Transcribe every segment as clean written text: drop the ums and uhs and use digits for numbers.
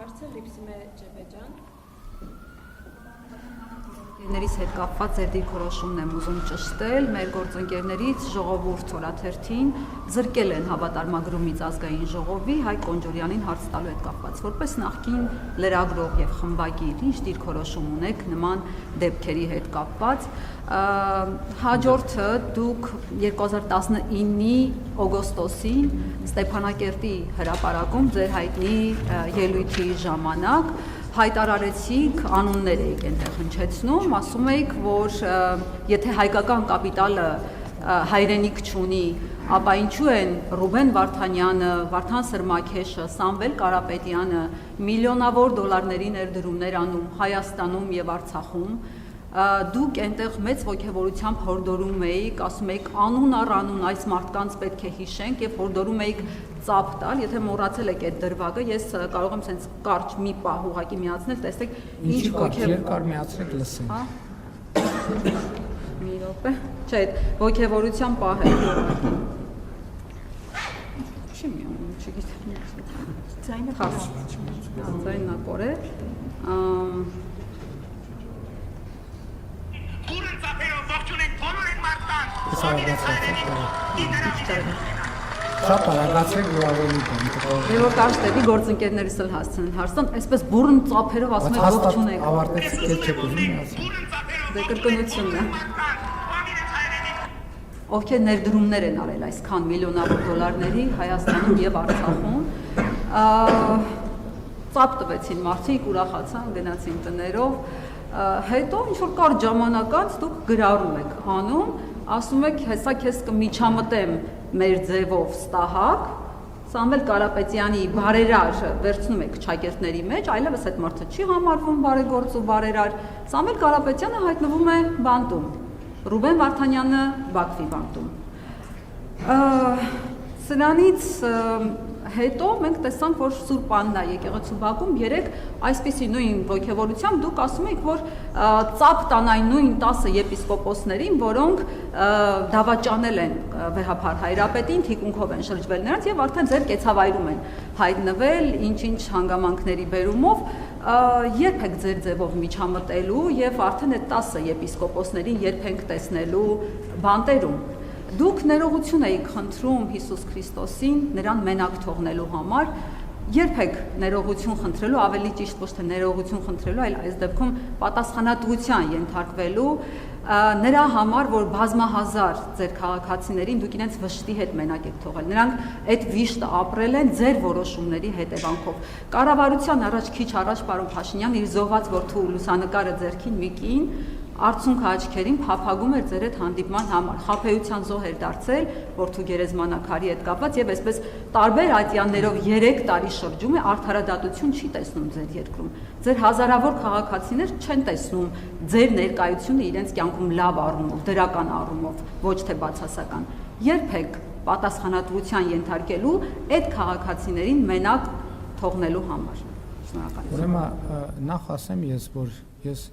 հարցը Լիպսիմե Ջեբեջան Ներից հետ կապված ձեր դիրքորոշումն եմ ուզում ճշտել, մեր գործընկերներից ժողովուրդ օրաթերթին զրկել են հավատարմագրումից ազգային ժողովի Հայկ Կոնջորյանին հարց տալու հետ կապված, որպես նախկին լրագրող եւ խմբագիր, ինչ դիրքորոշում ունեք նման դեպքերի հետ կապված։ Հաջորդը դուք 2019-ի օգոստոսին Ստեփանակերտի հրապարակում ձեր հայտնի ելույթի ժամանակ հայտարարեցիք, անուններ եք այնտեղ հնչեցնում, ասում եք, որ եթե հայկական կապիտալը հայրենիք չունի, ապա ինչու են Ռուբեն Վարդանյանը, Վարդան Սրմաքեշը, Սամվել Կարապետյանը միլիոնավոր դոլարների ներդրումներ անում Հայաստանում եւ Արցախում, դուք այնտեղ մեծ ոգևորությամբ հորդորում էիք, ասում եք անուն առ անուն այս մարդկանց պետք է հիշենք եւ հորդորում էիք ծափ տալ, եթե մոռացել եք այդ դրվագը, ես կարող եմ sense կարճ մի պահ ուղղակի միացնել, տեսեք ինչ երկար միացրեք լսենք։ Հա։ Մի րոպե։ Չէ, ոգևորության պահ է ուղղակի։ Չի միանում, չգիտեմ։ Ձայնը խաս։ Ձայնը կորե։ Շատ արագացեք լավելի բան։ Եվ որ կարճ դեպի գործընկերներս էլ հասցնեն հարցան, այսպես բուրըն ծափերով ասում եք ողջուն եք։ Ավարտեցիք եք ուզում ասել։ Դե կրկնությունն է։ Ովքեր ներդրումներ են արել այսքան միլիոնավոր դոլարների Հայաստանում եւ Արցախում, ծափ տվեցին մարդիկ, ուրախացան, գնացին տներով, հետո ինչ որ կարճ ժամանակ անց դուք գրառում եք անում, ասում եք հեսա քեզ կմիջամտեմ մեր ձևով ստահակ, Սամվել Կարապետյանի բարերար վերցնում եք ճակերտների մեջ, այլևս այդ մարդը չի համարվում բարեգործ ու բարերար, Սամվել Կարապետյանը հայտնվում է բանտում, Ռուբեն Վարդանյանը Բաքվի բանտում։ Սրանից հետո մենք տեսանք, որ Սուրբ Աննա եկեղեցու բակում երեք այսպիսի նույն ոգևորությամբ դուք ասում եք, որ ծափ տան այն նույն 10 եպիսկոպոսներին, որոնք դավաճանել են Վեհափար Հայրապետին, թիկունքով են շրջվել նրանց եւ արդեն ձեր կեցավայրում են հայտնվել ինչ-ինչ հանգամանքների բերումով, երբ եք ձեր ձևով միջամտելու եւ արդեն այդ 10 եպիսկոպոսներին երբ ենք տեսնելու բանտերում Դուք ներողություն եք խնդրում Հիսուս Քրիստոսին նրան մենակ թողնելու համար, երբեք ներողություն խնդրելու, ավելի ճիշտ ոչ թե ներողություն խնդրելու, այլ այս դեպքում պատասխանատվության ենթարկվելու նրա համար, որ բազմահազար ձեր քաղաքացիներին դուք իրենց վշտի հետ մենակ եք թողել։ Նրանք այդ վիշտը ապրել են ձեր որոշումների հետևանքով։ Կառավարության առաջ քիչ առաջ պարոն Փաշինյան իր զոհված որդու լուսանկարը ձեռքին մի կին Արցունքը աչքերին փափագում էր ձեր հետ հանդիպման համար, խաբեության զոհ էր դարձել, որդու գերեզմանակարի հետ կապված եւ այսպես տարբեր ատյաններով 3 տարի շրջում է արդարադատություն չի տեսնում ձեր երկրում։ Ձեր հազարավոր քաղաքացիներ չեն տեսնում ձեր ներկայությունը իրենց կյանքում լավ առումով, դրական առումով, ոչ թե բացասական։ Երբեք պատասխանատվության ենթարկելու այդ քաղաքացիներին մենակ թողնելու համար։ Շնորհակալություն։ Ուրեմն նախ ասեմ ես, որ ես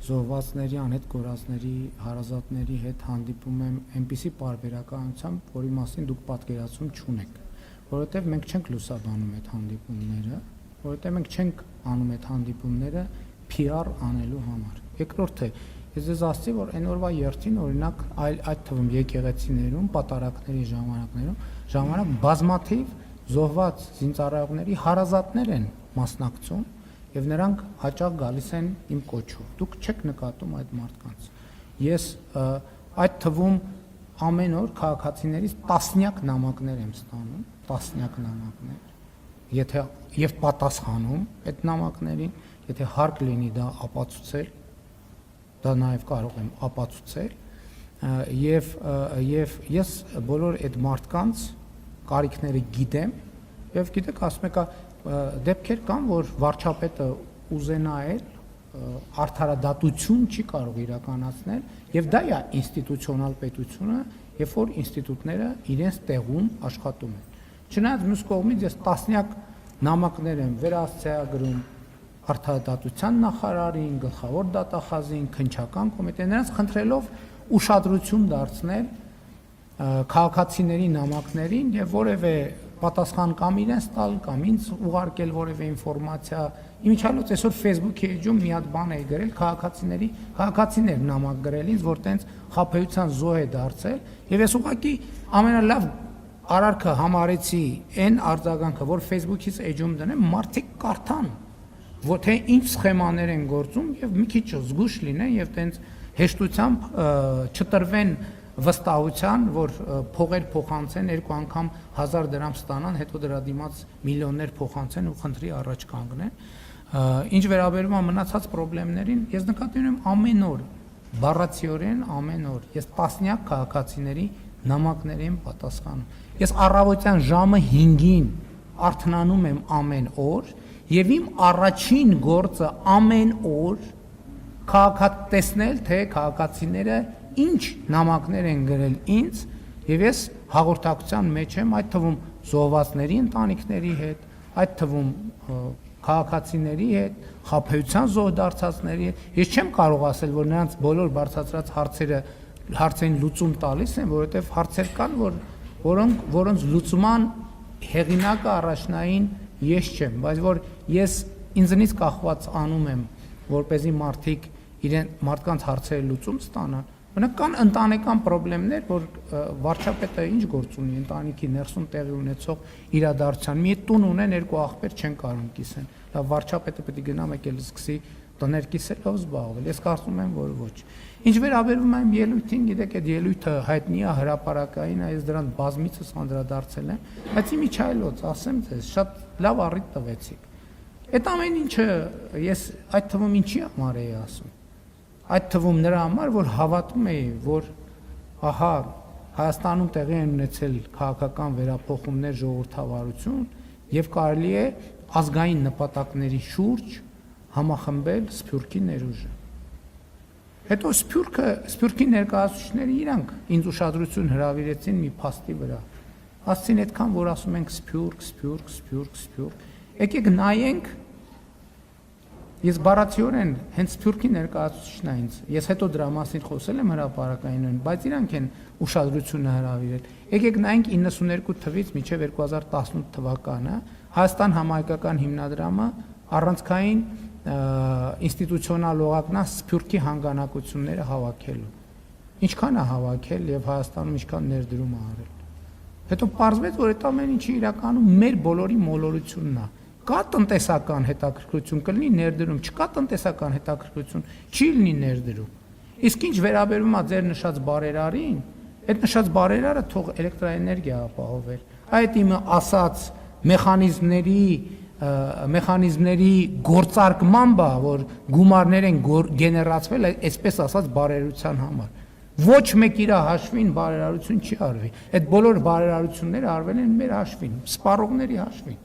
զոհվածների, անհետ կորածների, հարազատների հետ հանդիպում եմ այնպիսի պարբերականությամբ, որի մասին դուք պատկերացում չունեք, որովհետև մենք չենք լուսաբանում այդ հանդիպումները, որովհետև մենք չենք անում այդ հանդիպումները PR անելու համար։ Երկրորդը, ես ձեզ ասացի, որ այն օրվա երթին, օրինակ, այդ թվում եկեղեցիներում, պատարակների ժամանակ բազմաթիվ զոհված զինծառայողների հարազատներ են մասնակցում Եվ նրանք հաճախ գալիս են իմ կոչով։ Դուք չեք նկատում այդ մարդկանց։ Ես այդ թվում ամեն օր քաղաքացիներից տասնյակ նամակներ եմ ստանում, տասնյակ նամակներ։ Եվ պատասխանում այդ նամակներին, եթե հարկ լինի դա ապացուցել, դա նաև կարող եմ ապացուցել, եւ ես բոլոր այդ մարդկանց կարիքները գիտեմ, եւ գիտեք, ասում եք, դեպքեր կան, որ վարչապետը ուզենա էլ արդարադատություն չի կարող իրականացնել եւ դա է ինստիտուցիոնալ պետությունը, երբ որ ինստիտուտները իրենց տեղում աշխատում են։ Չնայած մյուս կողմից ես տասնյակ նամակներ եմ վերահսկագրում արդարադատության նախարարին, գլխավոր դատախազին, քննչական կոմիտեն, նրանց խնդրելով ուշադրություն դարձնել քաղաքացիների նամակներին եւ որևէ պատասխան կամ իրենց տալ կամ ինձ ուղարկել որևէ ինֆորմացիա։ Իմիջիալոց այսօր Facebook-ի էջում մի հատ բան է գրել քաղաքացիներ նամակ գրել ինձ, որ տենց խաբեության զոհ է դարձել, եւ ես ուղղակի ամենալավ արարքը համարեցի այն արձագանքը, որ Facebook-ից էջում դնեմ, մարդիկ կարդան, որ թե ինչ սխեմաներ են գործում եւ մի քիչ զգուշ լինեն եւ տենց հեշտությամբ չտրվեն վստահության, որ փողեր փոխանցեն, երկու անգամ 1000 դրամ ստանան, հետո դրա դիմաց միլիոններ փոխանցեն ու խնդրի առաջ կանգնեն։ Ինչ վերաբերում է մնացած խնդիրներին, ես նկատի ունեմ ամեն օր, բառացիորեն ամեն օր, ես տասնյակ քաղաքացիների նամակների եմ պատասխանում։ Ես առավոտյան ժամը 5-ին արթնանում եմ ամեն օր եւ իմ առաջին գործը ամեն օր տեսնել, թե քաղաքացիները ինչ նամակներ են գրել ինձ եւ ես հաղորդակցության մեջ եմ, այդ թվում զոհվածների ընտանիքների հետ, այդ թվում քաղաքացիների հետ, խաբեության զոհ դարձածների հետ։ Ես չեմ կարող ասել, որ նրանց բոլոր բարձրացրած հարցերին լուծում տալիս եմ, որովհետեւ հարցեր կան, որոնց լուծման հեղինակը առաջնային ես չեմ, բայց որ ես ինձնից կախված անում եմ, որպեսզի մարդիկ մարդկանց հարցերը լուծում ստանան։ Օրինակ կան ընտանեկան խնդիրներ, որ վարչապետը ինչ գործ ունի ընտանիքի ներսում տեղի ունեցող իրադարձության։ Մի տուն ունեն, երկու աղբեր չեն կարող կիսեն։ Լավ, վարչապետը պետք է գնա մեկ էլ սկսի տներ կիսելով զբաղվել։ Ես կարծում եմ, որ ոչ։ Ինչ վերաբերում է իմ ելույթին, գիտեք, այդ ելույթը հայտնի է հրապարակային, ես դրան բազմիցս անդրադարձել եմ, բայց իմիջիալոց ասեմ ձեզ, շատ լավ առիթ տվեցիք։ Այդ ամեն ինչը ես այդ թվում ինչի համար էի ասում։ Այդ թվում նրա համար, որ հավատում էի, որ ահա Հայաստանում տեղի են ունեցել քաղաքական վերափոխումներ, ժողովրդավարություն եւ կարելի է ազգային նպատակների շուրջ համախմբել Սփյուռքի ներուժը։ Հետո Սփյուռքի ներկայացուցիչները իրանք ինձ ուշադրություն հրավիրեցին մի փաստի վրա։ Ասցին այդքան, որ ասում ենք Սփյուռք։ Եկեք նայենք, ես բառացիորեն հենց Սփյուռքի ներկայացուցիչն է ինձ։ Ես հետո դրա մասին խոսել եմ հրապարակայինորեն, բայց իրանք են ուշադրությունը հրավիրել։ Եկեք նայենք 92 թվից մինչև 2018 թվականը Հայաստան համահայկական հիմնադրամը առանցքային ինստիտուցիոնալ օղակն է Սփյուռքի հանգանակությունները հավաքելու։ Ինչքան է հավաքել եւ Հայաստանում ինչքան ներդրում է արել։ Հետո պարզվեց, որ այդ ամեն ինչի իրականում մեր բոլորի մոլորությունն է։ Կա տնտեսական հետաքրքրություն, կլինի ներդրում, չկա տնտեսական հետաքրքրություն, չի լինի ներդրում։ Իսկ ինչ վերաբերում է ձեր նշած բարերարին, այդ նշած բարերարը թող էլեկտրաէներգիա ապահովել։ Այդ իմը ասած մեխանիզմների գործարկման բա, որ գումարներ են գեներացվել, այսպես ասած բարերարության համար։ Ոչ մեկ իր հաշվին բարերարություն չի արվի։ Այդ բոլոր բարերարությունները արվել են մեր հաշվին, սպառողների հաշվին։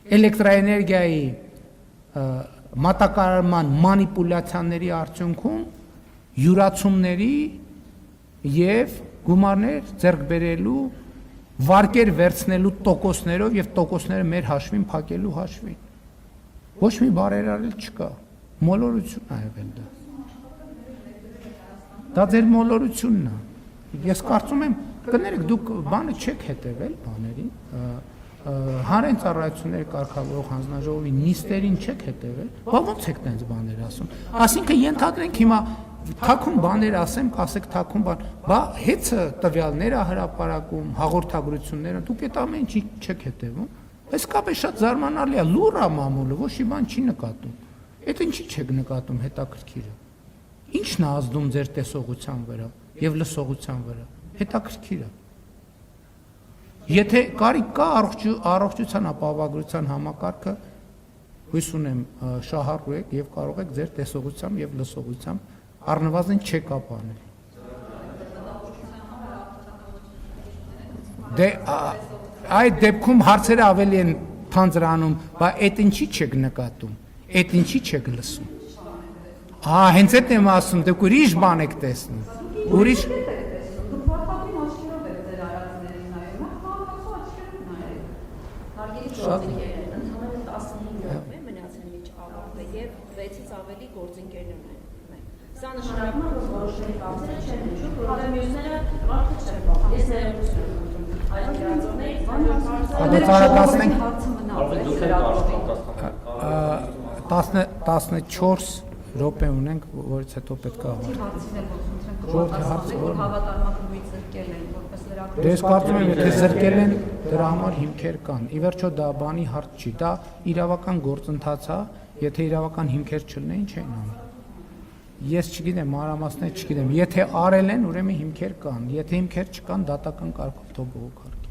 Էլեկտրաէներգիայի մատակարարման մանիպուլյացիաների արդյունքում յուրացումների եւ գումարներ ձեռք բերելու վարկեր վերցնելու տոկոսներով եւ տոկոսները մեր հաշվին փակելու հաշվին։ Ոչ մի բարերարել չկա։ Մոլորություն է եղել դա։ Դա ձեր մոլորությունն է։ Ես կարծում եմ, կներեք, դուք բանը չեք հետևել բաներին, հանրային ծառայությունների կարգավորող հանձնաժողովի նիստերին չեք հետևել, բա ո՞նց եք տենց բաներ ասում։ Այսինքն ենթադրենք հիմա թաքուն բաներ ասեմ, կասեք թաքուն բան, բա հեծը տվյալները հրապարակում, հաղորդագրությունները, դուք այդ ամեն ինչի չեք հետևում։ Իսկապես շատ զարմանալի է, լուռ է մամուլը, ոչ մի բան չի նկատում։ Այդ ինչի չեք նկատում, հետաքրքիր է։ Ինչն է ազդում ձեր տեսողության վրա եւ լսողության վրա։ Հետաքրքիր է։ Եթե կարիք կա առողջության ապահովագրության համակարգը, հույս ունեմ շահառու եք եւ կարող եք ձեր տեսողությամբ եւ լսողությամբ առնվազն չեկապ անել։ Դե այդ դեպքում հարցերը ավելի են թանձրանում, բայց այդ ինչի չեք նկատում, այդ ինչի չեք լսում։ Հենց այդ եմ ասում, դուք ուրիշ բան եք տեսնում։ Ուրիշ Ընդհանրապես 15 րոպե մնացել միջ ավարտը եւ 6-ից ավելի գործընկերներ ունենք։ Սա նշանակում է, որ որոշների բացերը չեն հնչում, որովհետեւ մյուսները մարդը չեն բախում։ Ես ներողություն եմ խնդրում։ Այլ գրանցողներից Բացառացնենք հարցը մնաց։ Արդեն դուք եք պատասխանել։ 14 րոպե ունենք, որից հետո պետք է Հարցին է խնդրեմ Ժողովրդի կպատասխանեք, հարցը որ ո՞րն է։ հավատարմագրույց զրկել են որպես լրագրող։ Դե ես կարծում եմ, եթե զրկել են, դրա համար հիմքեր կան։ Ի վերջո դա բանի հարց չի, դա իրավական գործընթաց է, եթե իրավական հիմքեր չլինեին, չէին անի։ Ես չգիտեմ, մանրամասներ չգիտեմ։ Եթե արել են, ուրեմն հիմքեր կան։ Եթե հիմքեր չկան, դատական կարգով թող բողոքարկի։